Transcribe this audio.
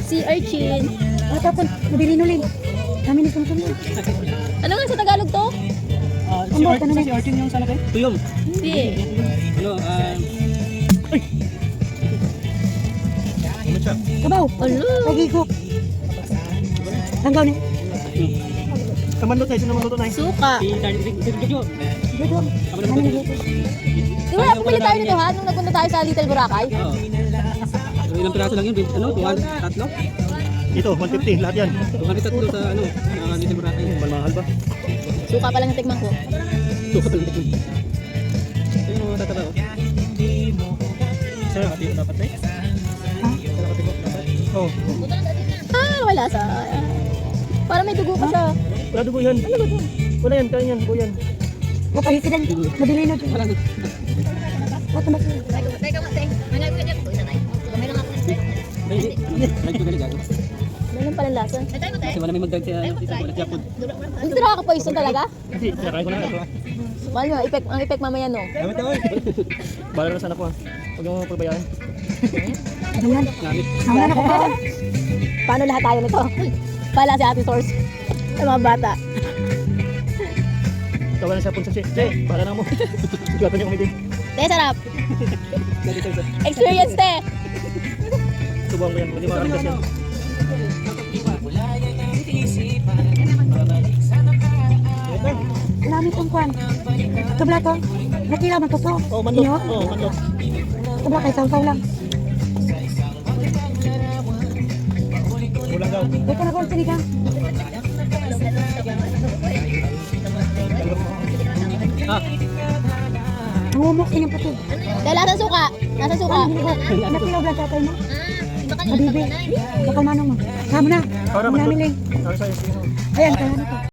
Sea urchin. O, tapon, nabilinulin. Kami ni Sumsum yun. Ano nga sa Tagalog to? Si Orchin yung sana kayo? Tuyong. Hindi. Ano, Kabaw. Alo. Lagi ko. Tanggaw ni. Kamandot tayo, sino mandot tayo? Suka. Si Jojo. Dito. Ano ni dito? Di ba pumili tayo nito ha? Nung nagpunta tayo sa Little Boracay? Oo. Ilang piraso lang yun? Ano, 200? Tatlo? Ito, 150 lahat yan. 200 tatlo sa ano, Little Boracay. Mahal ba? Suka pa lang yung tikman ko. Suka pala dito. Ito yung mga tataba. Sir, nakatiko dapat eh? Ha? Nakatiko dapat? Oh, Ah, wala sa... Para may dugo pa siya. wala dugo yan. Wala yan, kaya yan, dugo yan. O, pahisidan. Nabilinod yun. Parang O, tumas. Like ko gali gago. Meron pala lasa. Kasi wala may magdag sa wala Japon. Gusto na ka-poison talaga? Kasi, try ko na ito. Mahal nyo, ang effect mamaya no. Gamit ako eh. Bala na sana ko ha. Huwag mo pagbayaan. Ayan. Gamit. Naman ako pa. Paano lahat tayo nito? Pala si Ate Source. Ang mga bata. Ikaw na siya punsa siya. Jay, bala na mo. Sigatan niyo kumitig. Te, sarap. Dati sir. Experience, te. Subuhan ko yan. Hindi makakalikas yan. Lami kong kwan. Kabla to. Nakila man to to. Oh, manlok. Inyo? Oh, manlok. Kabla kay saw lang. Kulang daw. Ito na kung sinigang. Ah, Ngumok inyong puti. Te, lasang suka. Lasang suka. Nakila ba tatay mo? Mabibi. Bakal manong mo. Sama na. Para Muna manlok. miling. Para sa'yo. Ayan, kaya na to.